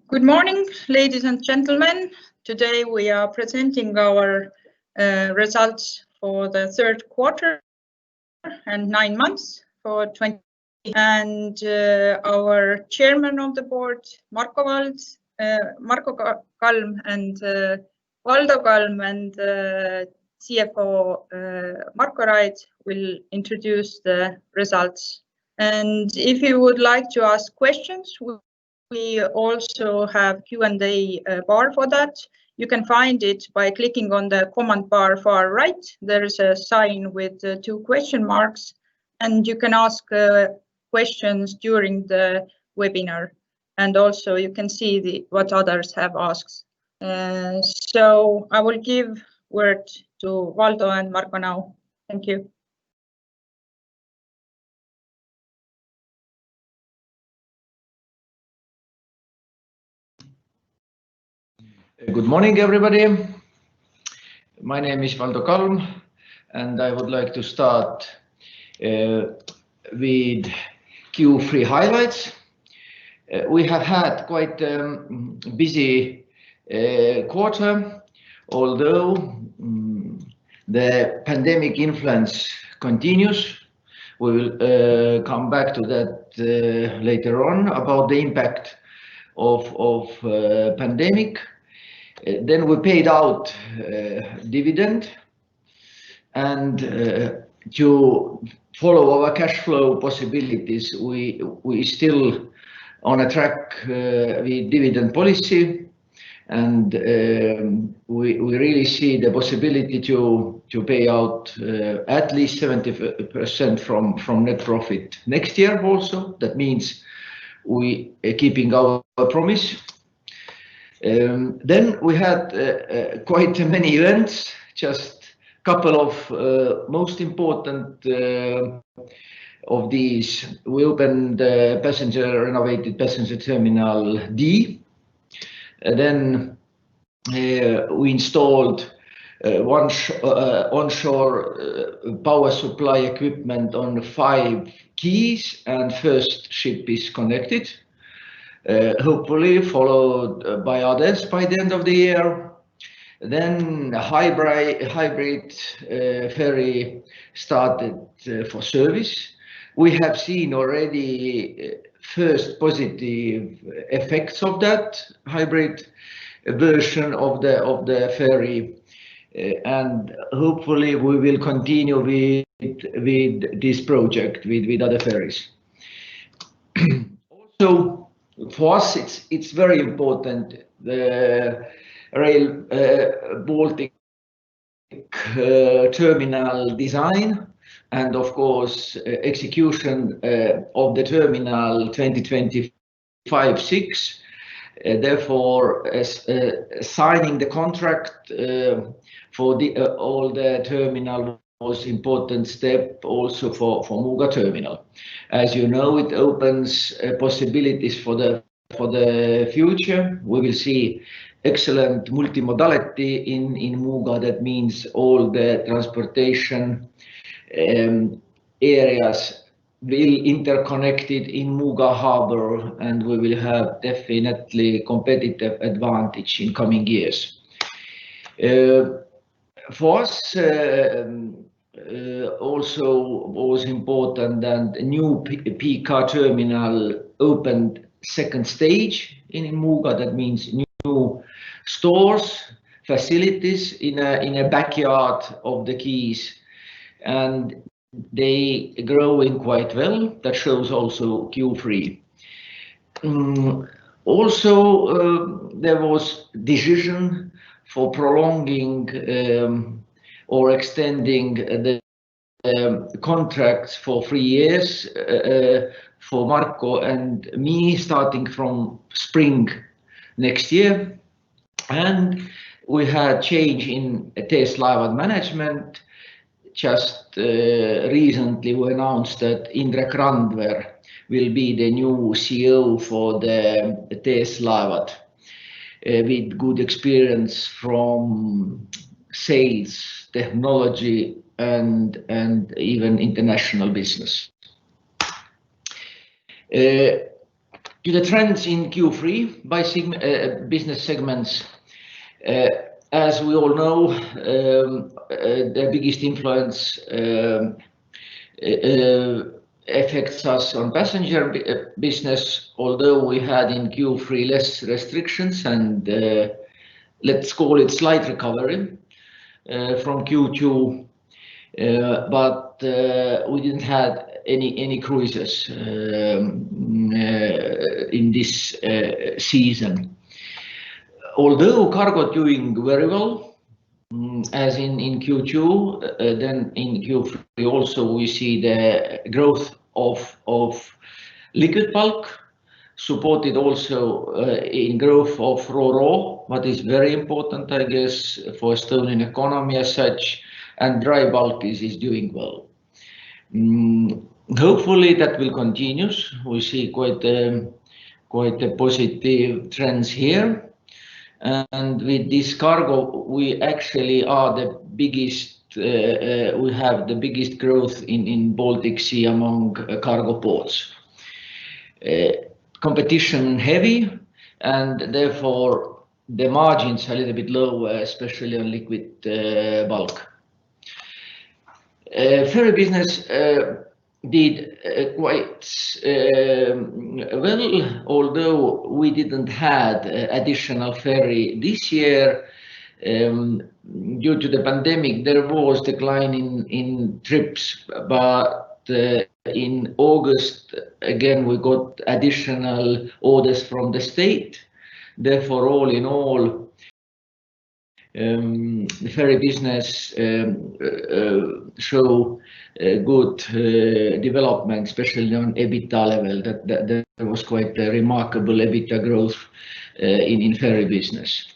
Good morning, ladies and gentlemen. Today we are presenting our results for the third quarter and 9 months for 2020. And our chairman of the board, Marko Kalm and Valdo Kalm and CFO Marko will introduce the results. And if you would like to ask questions, we also have Q&A bar for that. You can find it by clicking on the comment bar far right. There is a sign with 2 question marks, and you can ask questions during the webinar. And also you can see what others have asked. So I will give word to Valdo and Marko now. Thank you. Good morning, everybody. My name is Valdo Kalm, and I would like to start with Q3 highlights. We have had quite a busy quarter, although the pandemic influence continues. We will come back to that later on about the impact of pandemic. Then we paid out dividend, and to follow our cash flow possibilities, we still on a track with dividend policy, and we really see the possibility to pay out at least 70% from net profit next year also. That means we are keeping our promise. Then we had quite many events, just a couple of most important of these. We opened the renovated passenger terminal D. Then we installed onshore power supply equipment on 5 quays, and first ship is connected. Hopefully followed by others by the end of the year. Then hybrid ferry started for service. We have seen already first positive effects of that hybrid version of the ferry, and hopefully we will continue with this project with other ferries. Also, for us, it's very important, the Rail Baltic terminal design and of course execution of the terminal 2025-6. Therefore, signing the contract for all the terminal was important step also for Muuga terminal. As you know, it opens possibilities for the future. We will see excellent multimodality in Muuga. That means all the transportation areas will interconnected in Muuga harbor, and we will have definitely competitive advantage in coming years. For us, also was important that a new PK terminal opened second stage in Muuga. That means new stores, facilities in a backyard of the quays, and they growing quite well. That shows also Q3. Also, there was decision for prolonging or extending the contracts for 3 years for Marko and me, starting from spring next year. And we had change in TS Laevad management. Just recently we announced that Indrek Randver will be the new CEO for the TS Laevad, with good experience from sales, technology, and even international business. To the trends in Q3 by business segments, as we all know, the biggest influence affects us on passenger business, although we had in Q3 less restrictions and let's call it slight recovery from Q2, but we didn't have any cruises in this season. Although cargo doing very well, as in Q2, then in Q3 also we see the growth of liquid bulk, supported also in growth of ro-ro, what is very important, I guess, for Estonian economy as such, and dry bulk is doing well. Hopefully that will continue. We see quite a positive trends here. And with this cargo, we actually are the biggest, we have the biggest growth in Baltic Sea among cargo ports. Competition heavy, and therefore the margins are a little bit low, especially on liquid bulk. Ferry business did quite well, although we didn't have additional ferry this year. Due to the pandemic, there was decline in trips, but in August, again, we got additional orders from the state. Therefore, all in all, the ferry business show good development, especially on EBITDA level. That was quite a remarkable EBITDA growth in ferry business.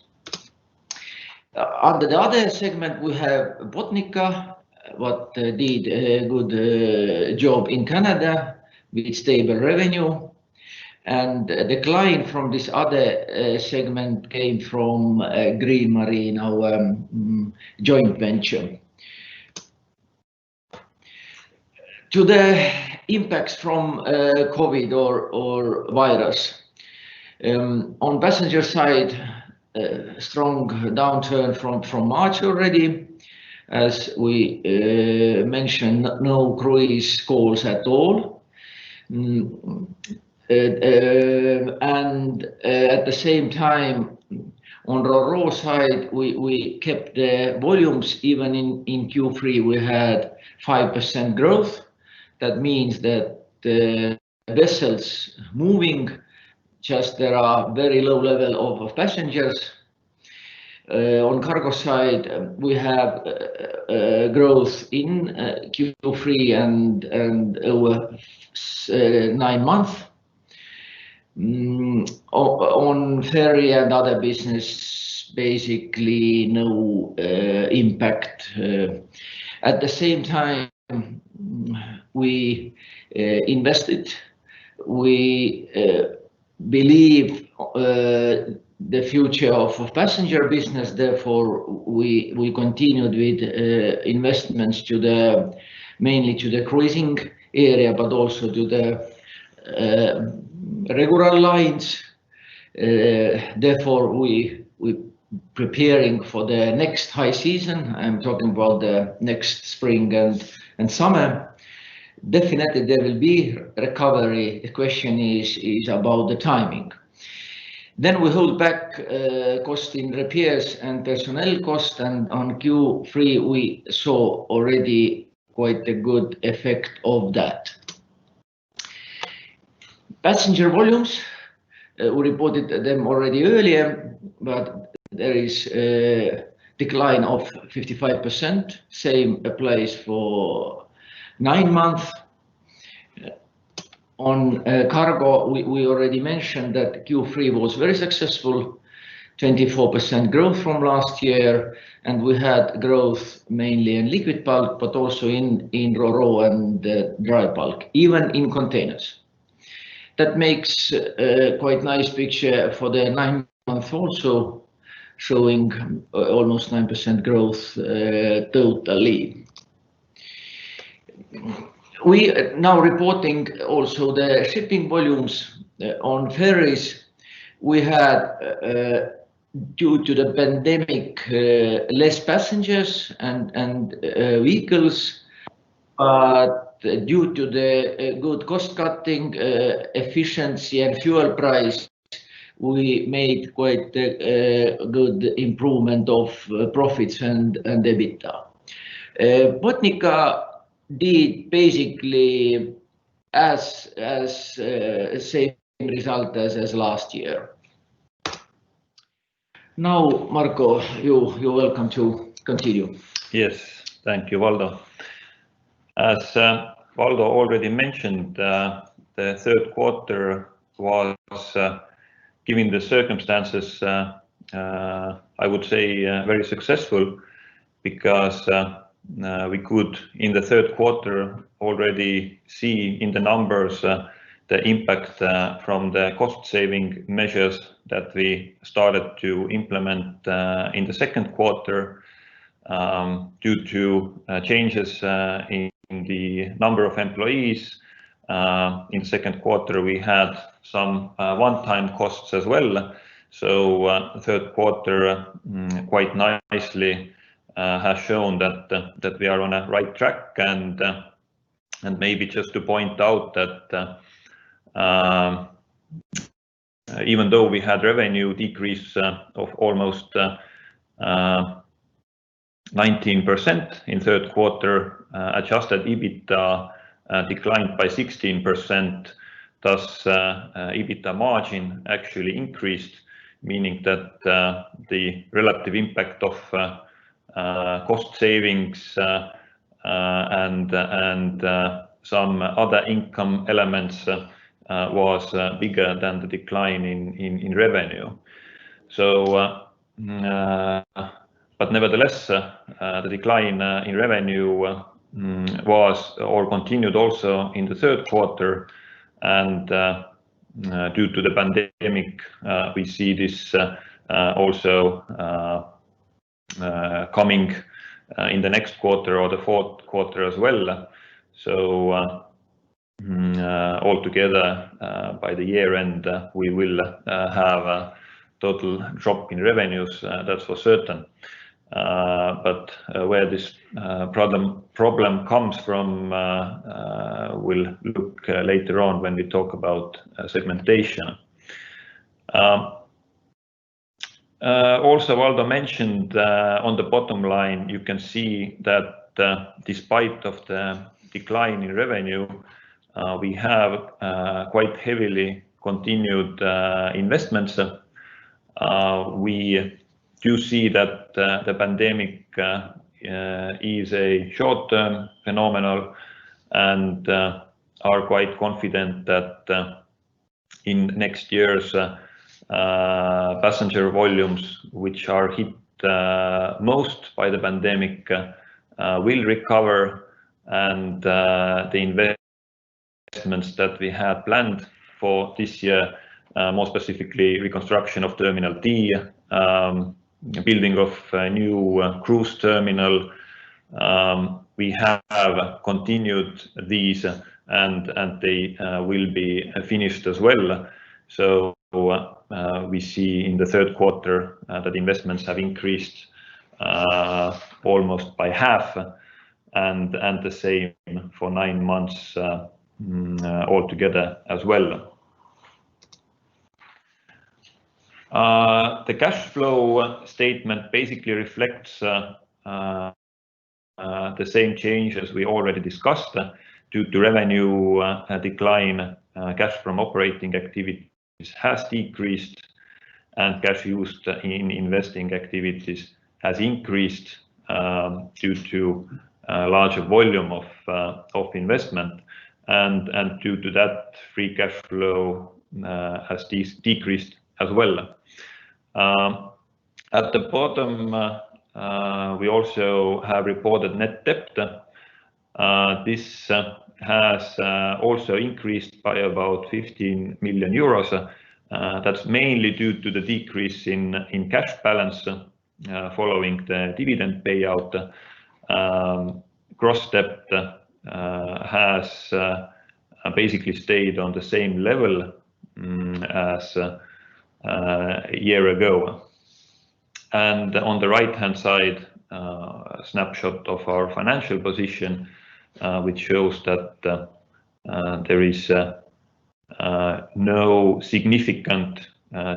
Under the other segment, we have Botnica, what did a good job in Canada with stable revenue. And the decline from this other segment came from Green Marine, our joint venture. To the impacts from COVID or virus. On passenger side, strong downturn from March already. As we mentioned, no cruise calls at all. And at the same time, on ro-ro side, we kept the volumes. Even in Q3, we had 5% growth. That means that the vessels moving, just there are very low level of passengers. On cargo side, we have growth in Q3 and over 9 months. On ferry and other business, basically no impact. At the same time, we invested. We believe the future of passenger business. Therefore, we continued with investments to mainly to the cruising area, but also to the regular lines. Therefore, we preparing for the next high season. I'm talking about the next spring and summer. Definitely there will be recovery. The question is about the timing. Then we hold back cost in repairs and personnel cost, and on Q3 we saw already quite a good effect of that. Passenger volumes, we reported them already earlier, but there is a decline of 55%. Same applies for 9 months. On cargo, we already mentioned that Q3 was very successful, 24% growth from last year, and we had growth mainly in liquid bulk, but also in ro-ro and dry bulk, even in containers. That makes a quite nice picture for the 9 months also, showing almost 9% growth totally. We are now reporting also the shipping volumes. on ferries, we had, due to the pandemic, less passengers and vehicles, but due to the good cost cutting, efficiency and fuel price, we made quite a good improvement of profits and EBITDA. Botnica did basically as same result as last year. Now, Marko, you're welcome to continue. Yes, thank you, Valdo. As Valdo already mentioned, the third quarter was, given the circumstances, I would say very successful, because we could, in the third quarter, already see in the numbers the impact from the cost-saving measures that we started to implement in the second quarter, due to changes in the number of employees. In the second quarter, we had some one-time costs as well. So the third quarter quite nicely has shown that we are on a right track, and maybe just to point out that even though we had revenue decrease of almost 19% in third quarter, adjusted EBITDA declined by 16%. Thus, EBITDA margin actually increased, meaning that the relative impact of cost savings and some other income elements was bigger than the decline in revenue. So, but nevertheless, the decline in revenue was or continued also in the third quarter, and due to the pandemic, we see this also coming in the next quarter or the fourth quarter as well. So altogether, by the year end, we will have a total drop in revenues, that's for certain. But where this problem comes from, we'll look later on when we talk about segmentation. Also, Valdo mentioned on the bottom line, you can see that despite of the decline in revenue, we have quite heavily continued investments. We do see that the pandemic is a short-term phenomenon, and are quite confident that in next year's passenger volumes, which are hit most by the pandemic, will recover, and the investments that we had planned for this year, more specifically reconstruction of Terminal D, building of a new cruise terminal, we have continued these, and they will be finished as well. So we see in the third quarter that investments have increased almost by half, and the same for 9 months altogether as well. The cash flow statement basically reflects the same change as we already discussed. Due to revenue decline, cash from operating activities has decreased, and cash used in investing activities has increased due to a larger volume of investment, and due to that, free cash flow has decreased as well. At the bottom, we also have reported net debt. This has also increased by about 15 million euros. That's mainly due to the decrease in cash balance following the dividend payout. Gross debt has basically stayed on the same level as a year ago. And on the right-hand side, a snapshot of our financial position, which shows that there is no significant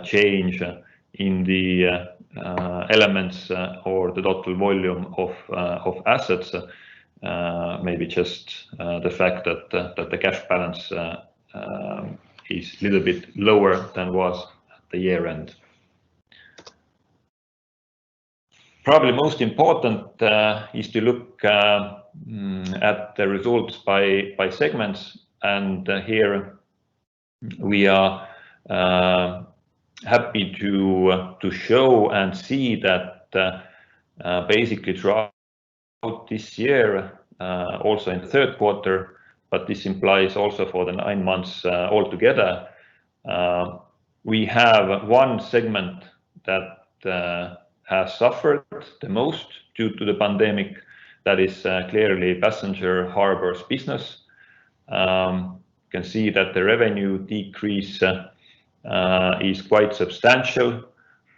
change in the elements or the total volume of assets. Maybe just the fact that the cash balance is a little bit lower than was at the year end. Probably most important is to look at the results by segments, and here we are happy to show and see that basically throughout this year, also in the third quarter, but this implies also for the 9 months altogether, we have one segment that has suffered the most due to the pandemic. That is clearly passenger harbors business. You can see that the revenue decrease is quite substantial,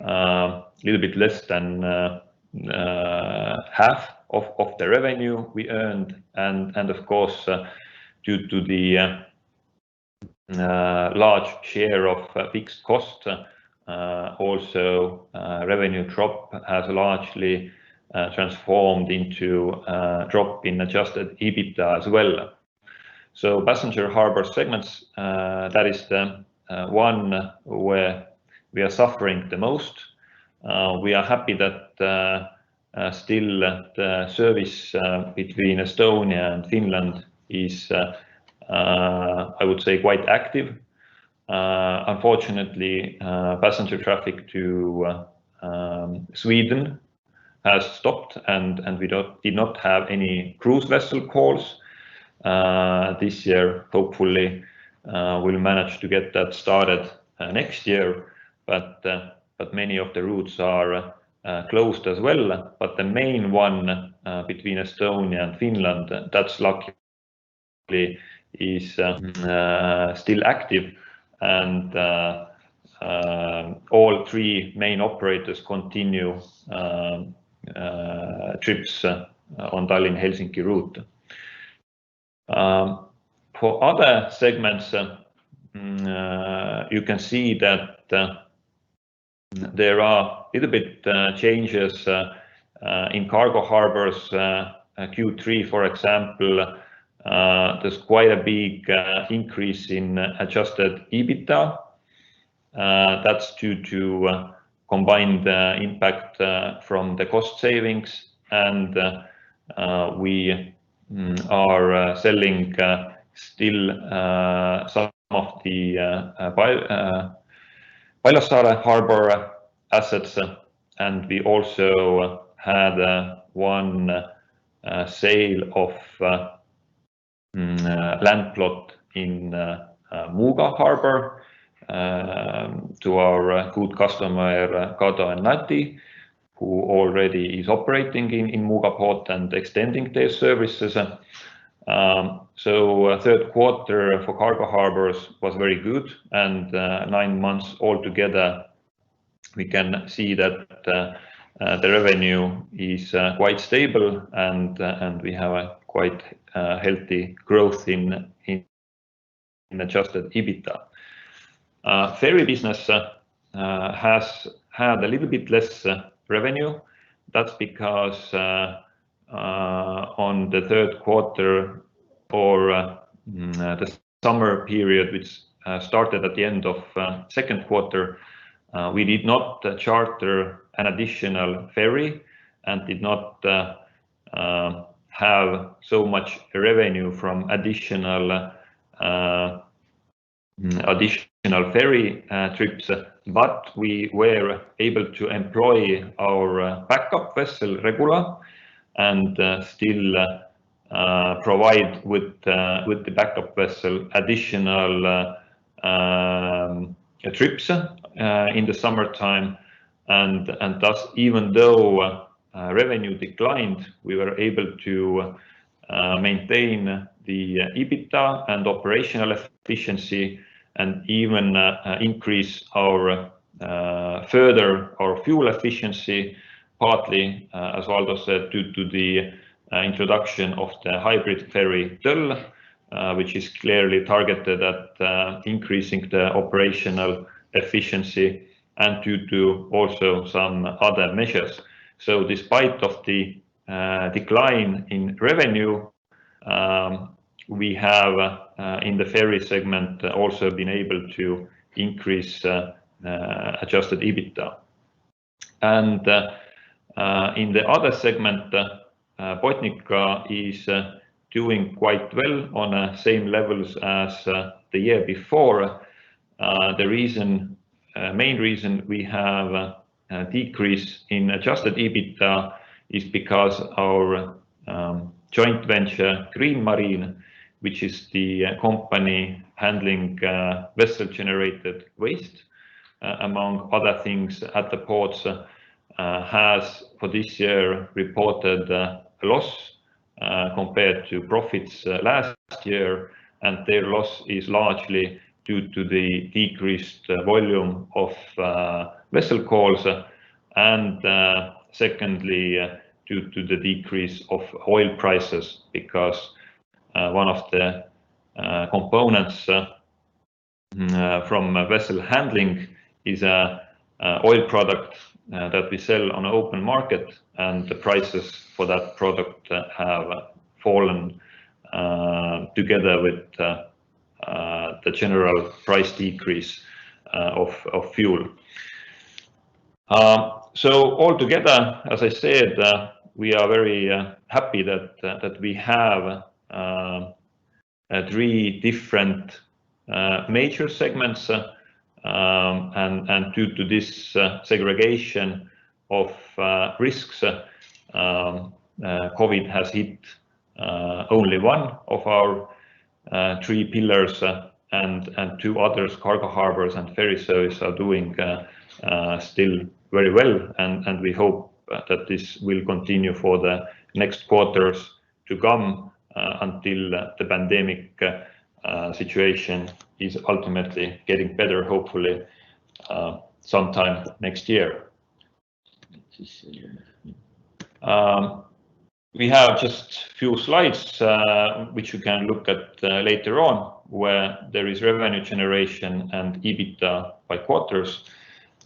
a little bit less than half of the revenue we earned, and of course due to the large share of fixed cost, also revenue drop has largely transformed into a drop in adjusted EBITDA as well. So passenger harbor segments, that is the one where we are suffering the most. We are happy that still the service between Estonia and Finland is, I would say, quite active. Unfortunately, passenger traffic to Sweden has stopped, and we did not have any cruise vessel calls. This year, hopefully, we'll manage to get that started next year, but many of the routes are closed as well. But the main one between Estonia and Finland, that's luckily is still active, and all three main operators continue trips on Tallinn-Helsinki route. For other segments, you can see that there are a little bit changes in cargo harbors. Q3, for example, there's quite a big increase in adjusted EBITDA. That's due to combined impact from the cost savings, and we are selling still some of the Paljassaare harbor assets, and we also had one sale of land plot in Muuga harbor to our good customer Kado and Nati, who already is operating in Muuga port and extending their services. So third quarter for cargo harbors was very good, and 9 months altogether, we can see that the revenue is quite stable, and we have a quite healthy growth in adjusted EBITDA. Ferry business has had a little bit less revenue. That's because on the third quarter, or the summer period, which started at the end of second quarter, we did not charter an additional ferry and did not have so much revenue from additional ferry trips, but we were able to employ our backup vessel Regula and still provide with the backup vessel additional trips in the summertime, and thus, even though revenue declined, we were able to maintain the EBITDA and operational efficiency, and even increase our further our fuel efficiency, partly, as Valdo said, due to the introduction of the hybrid ferry Tallinn, which is clearly targeted at increasing the operational efficiency, and due to also some other measures. So despite of the decline in revenue, we have in the ferry segment also been able to increase adjusted EBITDA. And in the other segment, Botnica is doing quite well on the same levels as the year before. The main reason we have a decrease in adjusted EBITDA is because our joint venture Green Marine, which is the company handling vessel-generated waste, among other things at the ports, has for this year reported a loss compared to profits last year, and their loss is largely due to the decreased volume of vessel calls, and secondly, due to the decrease of oil prices, because one of the components from vessel handling is a oil product that we sell on an open market, and the prices for that product have fallen together with the general price decrease of fuel. So altogether, as I said, we are very happy that we have 3 different major segments, and due to this segregation of risks, COVID has hit only one of our 3 pillars, and 2 others, cargo harbors and ferry service, are doing still very well, and we hope that this will continue for the next quarters to come until the pandemic situation is ultimately getting better, hopefully sometime next year. We have just few slides which you can look at later on, where there is revenue generation and EBITDA by quarters.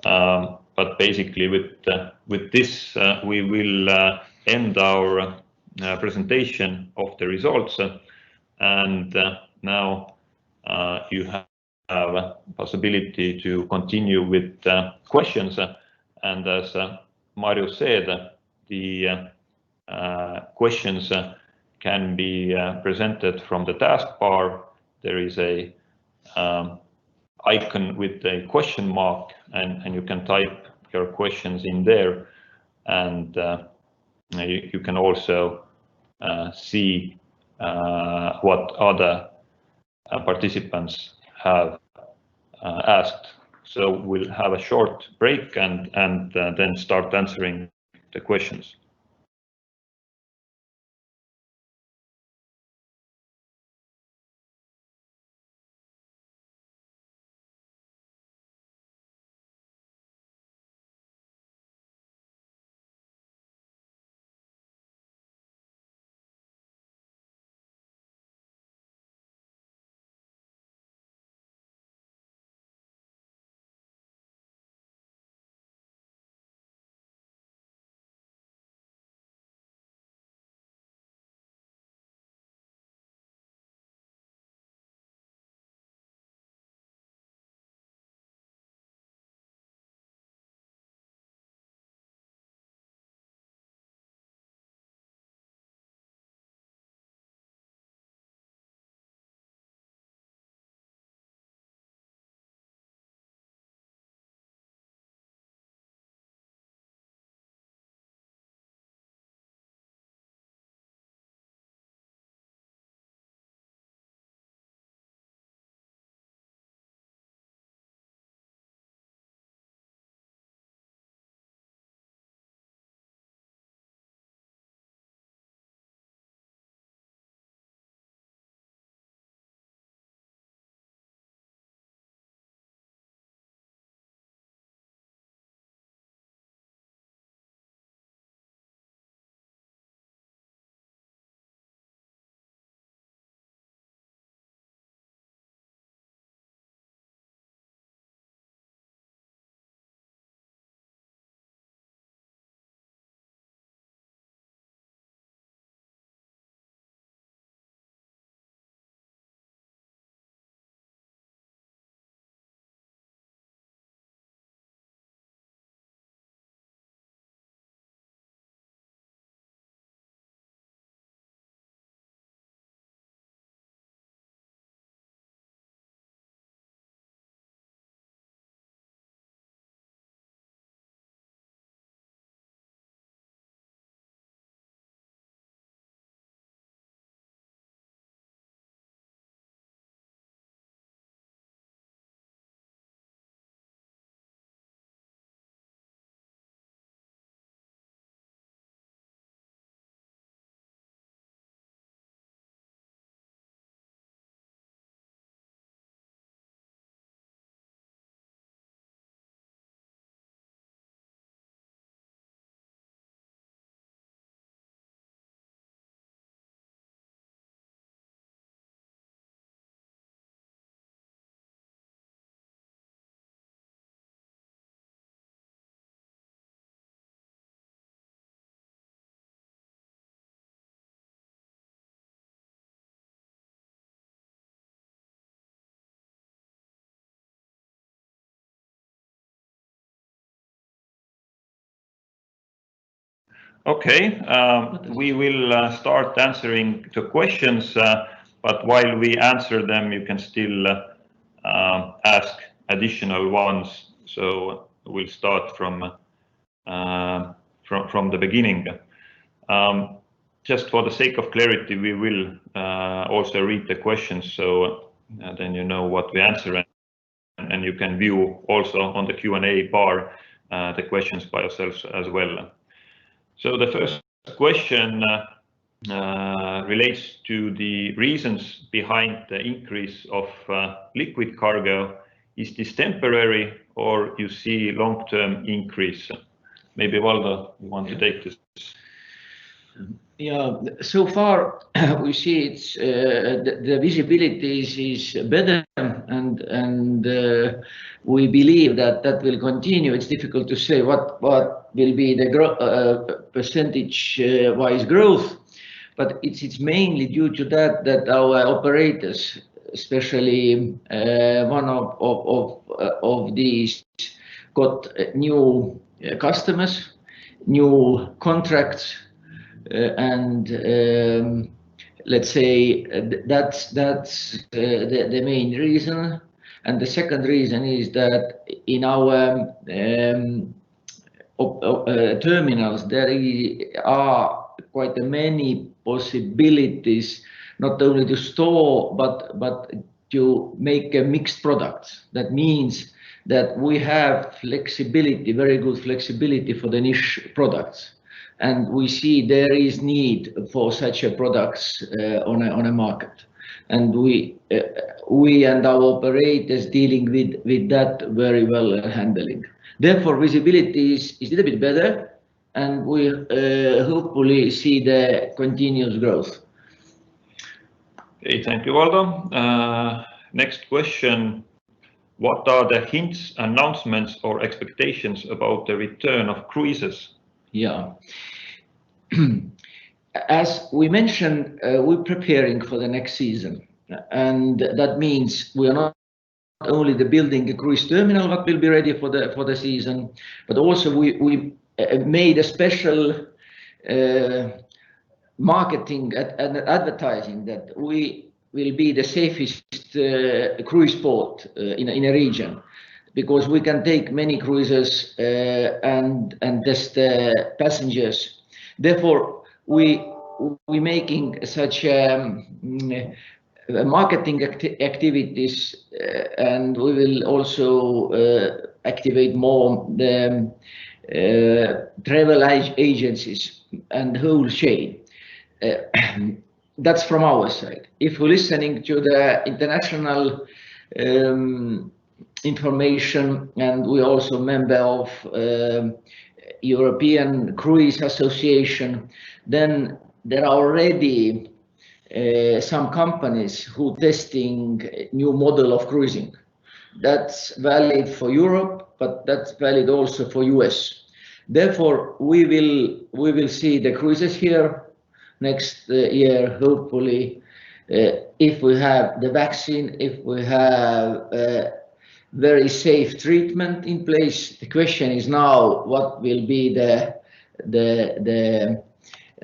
But basically with this we will end our presentation of the results, and now you have a possibility to continue with questions, and as Mario said, the questions can be presented from the taskbar. There is a icon with a question mark, and you can type your questions in there, and you can also see what other participants have asked. So we'll have a short break and then start answering the questions. Okay, we will start answering the questions, but while we answer them, you can still ask additional ones. So we'll start from the beginning. Just for the sake of clarity, we will also read the questions, so then you know what we answer, and you can view also on the Q&A bar the questions by yourselves as well. So the first question relates to the reasons behind the increase of liquid cargo. Is this temporary or you see long-term increase? Maybe Valdo, you want to take this? Yeah, so far we see it's the visibility is better, and we believe that that will continue. It's difficult to say what will be the percentage-wise growth, but it's mainly due to that our operators, especially one of these, got new customers, new contracts. And let's say that's the main reason. And the second reason is that in our terminals there are quite many possibilities, not only to store but to make a mixed products. That means that we have flexibility, very good flexibility for the niche products. And we see there is need for such a products on a market, and we and our operators dealing with that very well handling. Therefore, visibility is a little bit better, and we hopefully see the continuous growth. Okay, thank you, Valdo. Next question: what are the hints, announcements, or expectations about the return of cruises? Yeah. As we mentioned, we're preparing for the next season, and that means we are not only building a cruise terminal that will be ready for the season, but also we made a special marketing and advertising that we will be the safest cruise port in a region, because we can take many cruises and test passengers. Therefore, we making such marketing activities, and we will also activate more the travel agencies and whole chain. That's from our side. If we're listening to the international information, and we're also member of European Cruise Association, then there are already some companies who testing new model of cruising. That's valid for Europe, but that's valid also for US. Therefore, we will see the cruises here next year, hopefully, if we have the vaccine, if we have very safe treatment in place. The question is now, what will be the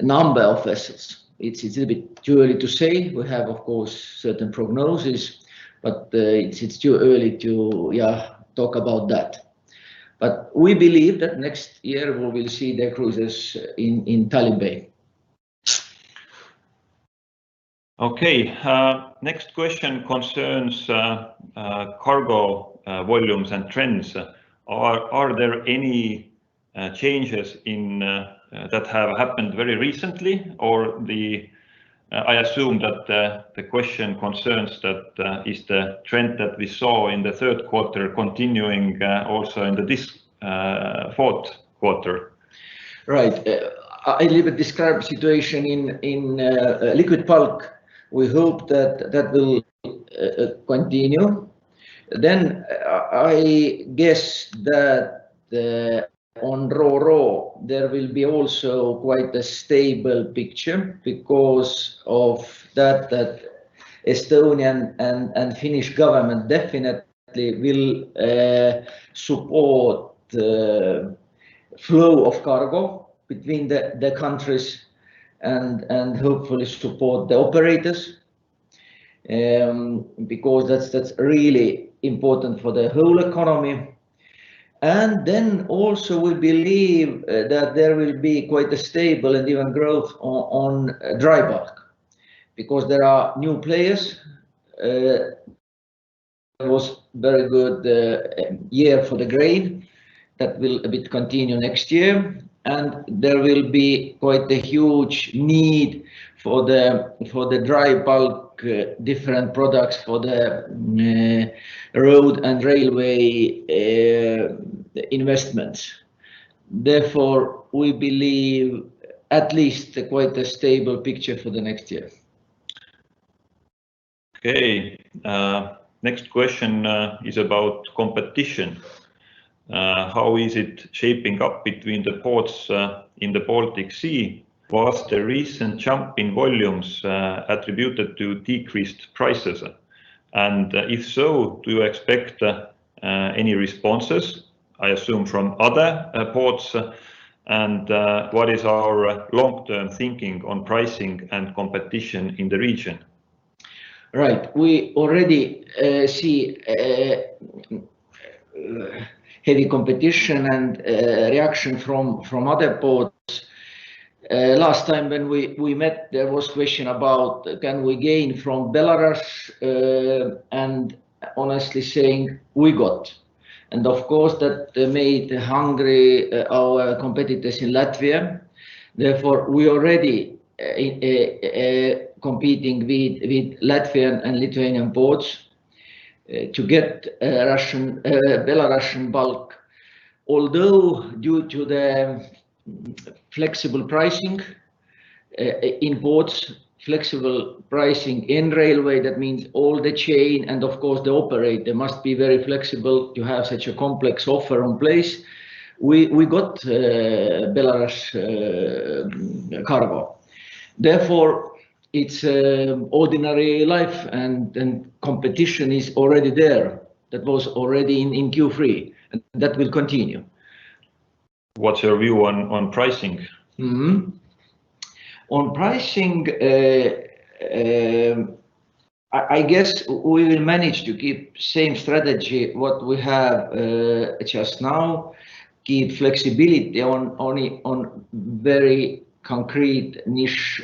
number of vessels? It's a little bit too early to say. We have, of course, certain prognosis, but it's too early to talk about that. But we believe that next year we will see the cruises in Tallinn Bay. Okay, next question concerns cargo volumes and trends. Are there any changes in that have happened very recently, or I assume that the question concerns that is the trend that we saw in the third quarter continuing also in this fourth quarter? Right. I little bit describe situation in liquid bulk. We hope that will continue. Then I guess that on ro-ro there will be also quite a stable picture, because of that Estonian and Finnish government definitely will support the flow of cargo. between the countries and hopefully support the operators, because that's really important for the whole economy. And then also we believe that there will be quite a stable and even growth on dry bulk, because there are new players. It was very good year for the grain. That will a bit continue next year, and there will be quite a huge need for the dry bulk, different products for the road and railway investments. Therefore, we believe at least quite a stable picture for the next year. Okay, next question is about competition. How is it shaping up between the ports in the Baltic Sea? Was the recent jump in volumes attributed to decreased prices? And if so, do you expect any responses, I assume from other ports? And what is our long-term thinking on pricing and competition in the region? Right, we already see heavy competition and reaction from other ports. Last time when we met, there was question about can we gain from Belarus, and honestly saying we got. And of course that made hungry our competitors in Latvia. Therefore, we already competing with Latvian and Lithuanian ports to get Belarusian bulk. Although due to the flexible pricing in ports, flexible pricing in railway, that means all the chain and of course the operator must be very flexible to have such a complex offer on place. We got Belarus cargo. Therefore, it's ordinary life and competition is already there. That was already in Q3 and that will continue. What's your view on pricing? Mm-hmm. On pricing, I guess we will manage to keep same strategy what we have just now, keep flexibility on very concrete niche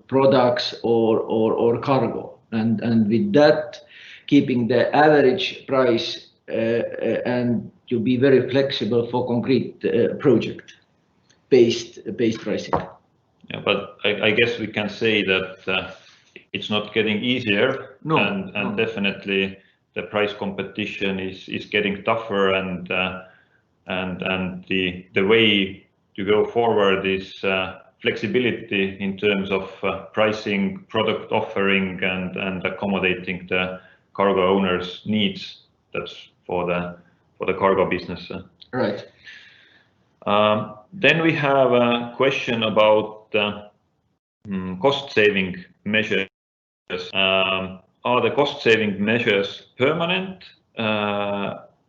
products or cargo, and with that keeping the average price and to be very flexible for concrete project based pricing. Yeah, but I guess we can say that it's not getting easier. No, and definitely the price competition is getting tougher, and the way to go forward is flexibility in terms of pricing, product offering, and accommodating the cargo owners' needs. That's for the cargo business. Right. Then we have a question about cost-saving measures. Are the cost-saving measures permanent,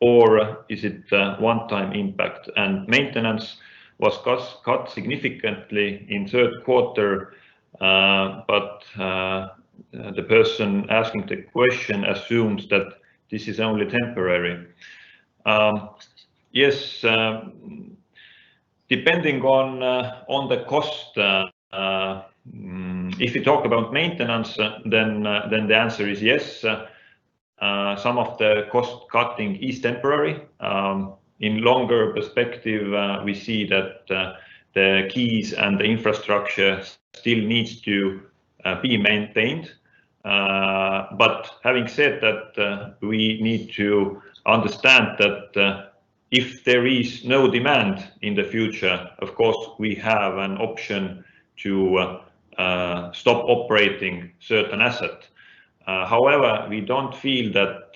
or is it a one-time impact? And maintenance was cut significantly in third quarter, but the person asking the question assumes that this is only temporary. Yes, depending on the cost. If you talk about maintenance, then the answer is yes. Some of the cost cutting is temporary. In longer perspective, we see that the quays and the infrastructure still needs to be maintained. But having said that, we need to understand that if there is no demand in the future, of course, we have an option to stop operating certain asset. However, we don't feel that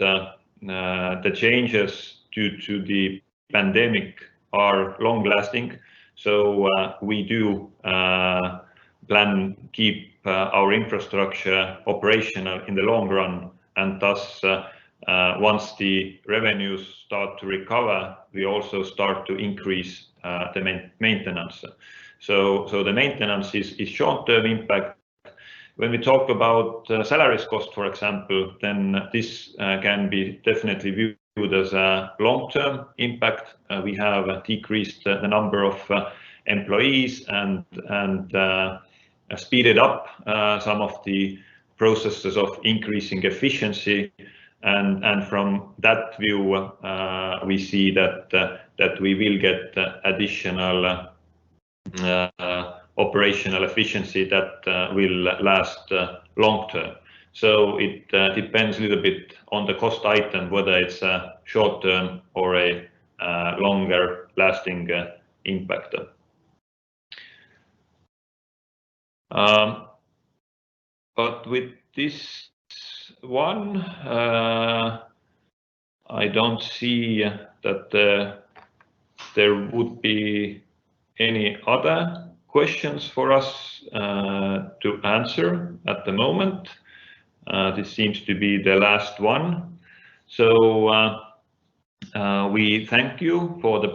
the changes due to the pandemic are long lasting. So we do plan keep our infrastructure operational in the long run, and thus once the revenues start to recover, we also start to increase the maintenance. So the maintenance is short-term impact. When we talk about salaries cost, for example, then this can be definitely viewed as a long-term impact. We have decreased the number of employees and speeded up some of the processes of increasing efficiency. And from that view, we see that we will get additional operational efficiency that will last long term. So it depends a little bit on the cost item, whether it's a short term or a longer lasting impact. But with this one, I don't see that there would be any other questions for us to answer at the moment. This seems to be the last one. So we thank you for the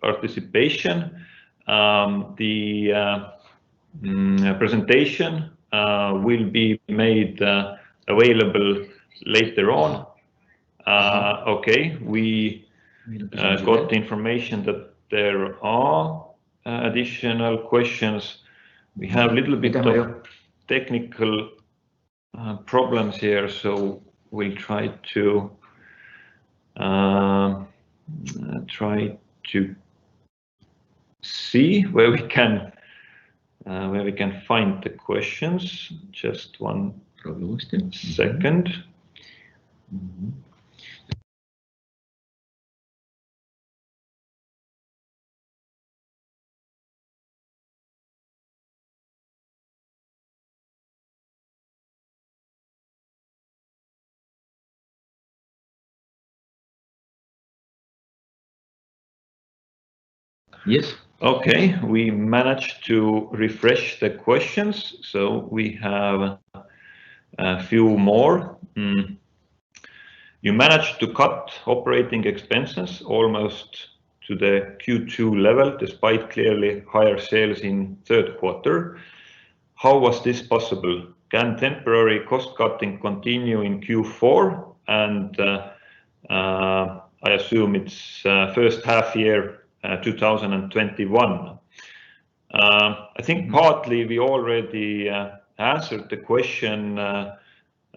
participation. The presentation will be made available later on. Okay, we got information that there are additional questions. We have a little bit of technical problems here, so we'll try to see where we can find the questions. Just one second. Yes. Okay, we managed to refresh the questions, so we have a few more. You managed to cut operating expenses almost to the Q2 level, despite clearly higher sales in third quarter. How was this possible? Can temporary cost cutting continue in Q4? And I assume it's first half year 2021. I think partly we already answered the question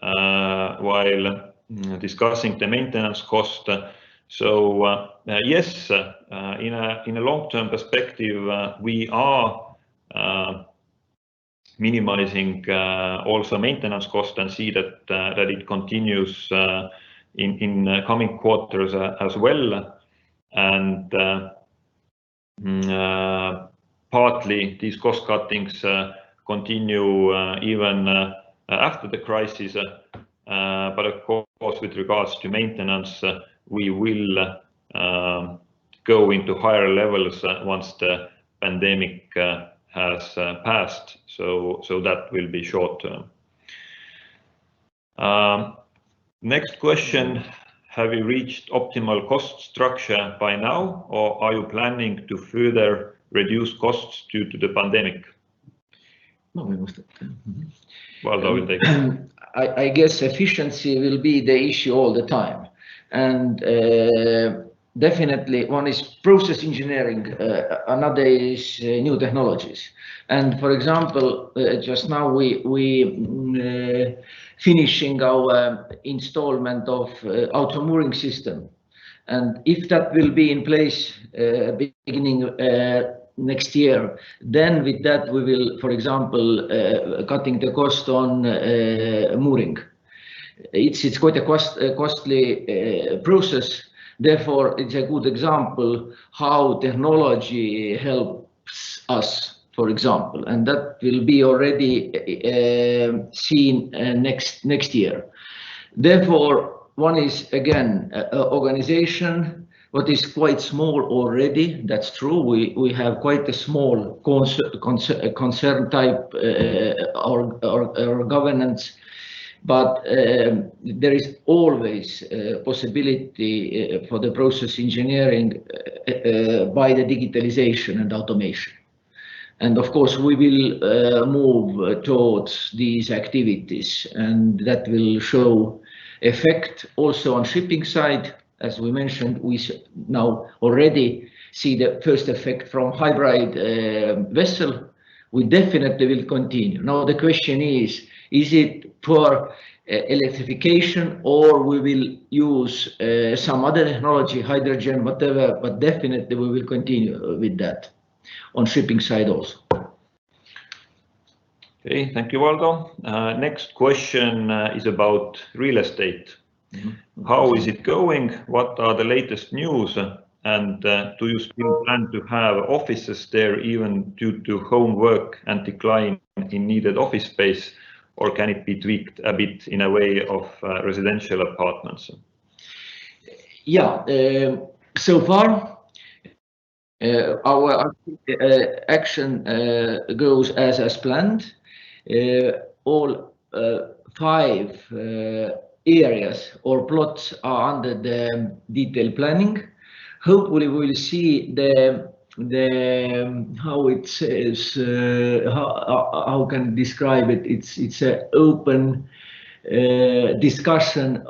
while discussing the maintenance cost. So yes, in a long-term perspective, we are minimizing also maintenance cost and see that it continues in coming quarters as well. And partly these cost cuttings continue even after the crisis, but of course with regards to maintenance, we will go into higher levels once the pandemic has passed, so that will be short term. Next question. Have you reached optimal cost structure by now, or are you planning to further reduce costs due to the pandemic? No, we must. Valdo will take. I guess efficiency will be the issue all the time, and definitely one is process engineering, another is new technologies. And for example, just now we finishing our installment of auto mooring system, and if that will be in place beginning next year, then with that we will, for example, cutting the cost on mooring. It's quite a costly process. Therefore, it's a good example how technology helps us, for example, and that will be already seen next year. Therefore, one is again organization, what is quite small already. That's true. We have quite a small concern type or governance. but there is always a possibility for the process engineering by the digitalization and automation. And of course, we will move towards these activities, and that will show effect also on shipping side. As we mentioned, we now already see the first effect from hybrid vessel. We definitely will continue. Now the question is it for electrification, or we will use some other technology, hydrogen, whatever, but definitely we will continue with that on shipping side also. Okay, thank you, Valdo. Next question is about real estate. How is it going? What are the latest news? And do you still plan to have offices there even due to homework and decline in needed office space, or can it be tweaked a bit in a way of residential apartments? Yeah, so far our action goes as planned. All 5 areas or plots are under the detailed planning. Hopefully we will see the how it says, how can I describe it? It's an open discussion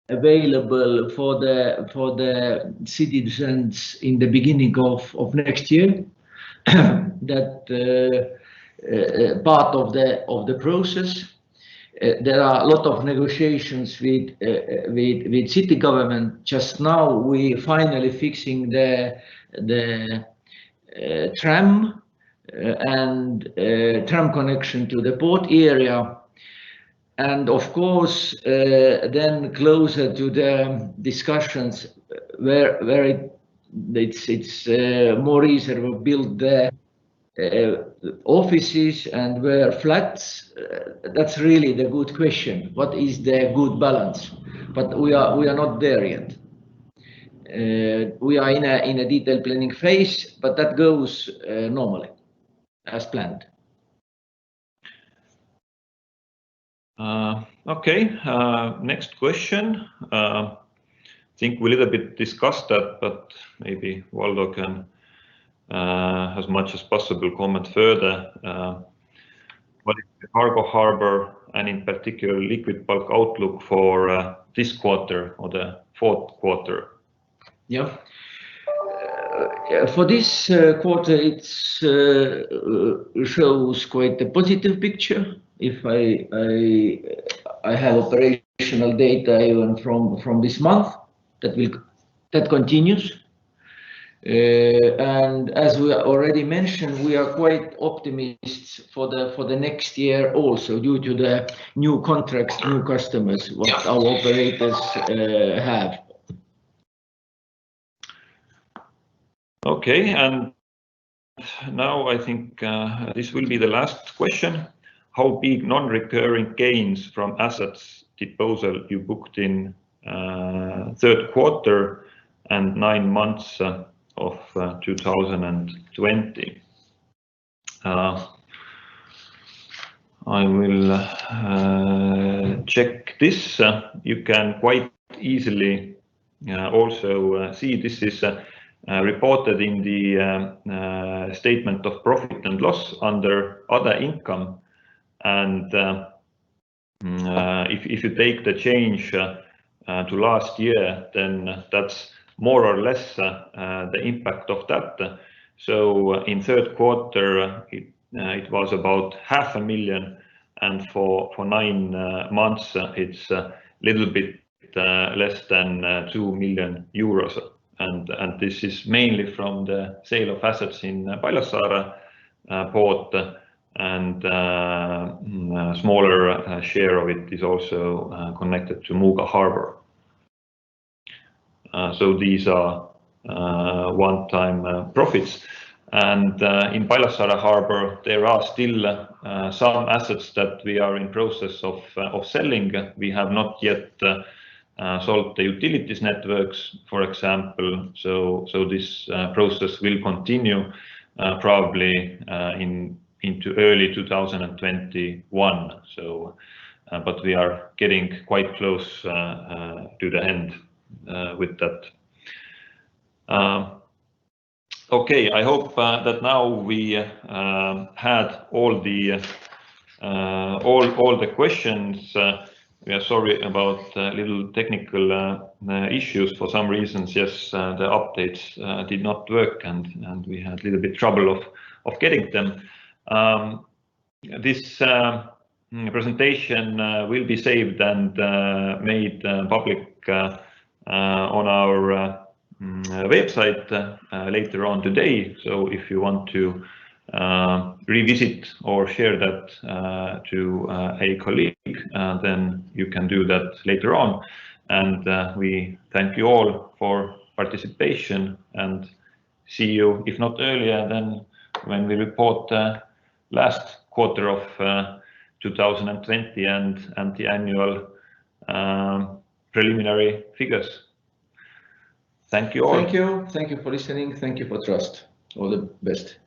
available for the citizens in the beginning of next year. That part of the process. There are a lot of negotiations with city government. Just now we finally fixing the tram and tram connection to the port area. And of course, then closer to the discussions where it's more easier to build the offices and where flats. That's really the good question. What is the good balance? But we are not there yet. We are in a detailed planning phase, but that goes normally as planned. Okay, next question. I think we a little bit discussed that, but maybe Valdo can as much as possible comment further. What is the cargo harbor and in particular liquid bulk outlook for this quarter or the 4th quarter? Yeah. For this quarter, it shows quite a positive picture. If I have operational data even from this month, that continues. And as we already mentioned, we are quite optimists for the next year also due to the new contracts, new customers, what our operators have. Okay, and now I think this will be the last question. How big non-recurring gains from assets disposal you booked in 3rd quarter and 9 months of 2020? I will check this. You can quite easily also see this is reported in the statement of profit and loss under other income. And if you take the change to last year, then that's more or less the impact of that. So in 3rd quarter, it was about 500,000, and for 9 months, it's a little bit less than 2 million euros. And this is mainly from the sale of assets in Paljassaare port, and a smaller share of it is also connected to Muuga Harbor. So these are one-time profits. And in Paljassaare Harbor, there are still some assets that we are in process of selling. We have not yet sold the utilities networks, for example. So this process will continue probably into early 2021. So but we are getting quite close to the end with that. Okay, I hope that now we had all the questions. We are sorry about little technical issues. For some reasons, yes, the updates did not work, and we had a little bit trouble of getting them. This presentation will be saved and made public on our website later on today. So if you want to revisit or share that to a colleague, then you can do that later on. And we thank you all for participation and see you, if not earlier, then when we report last quarter of 2020 and the annual preliminary figures. Thank you all. Thank you for listening. Thank you for trust. All the best.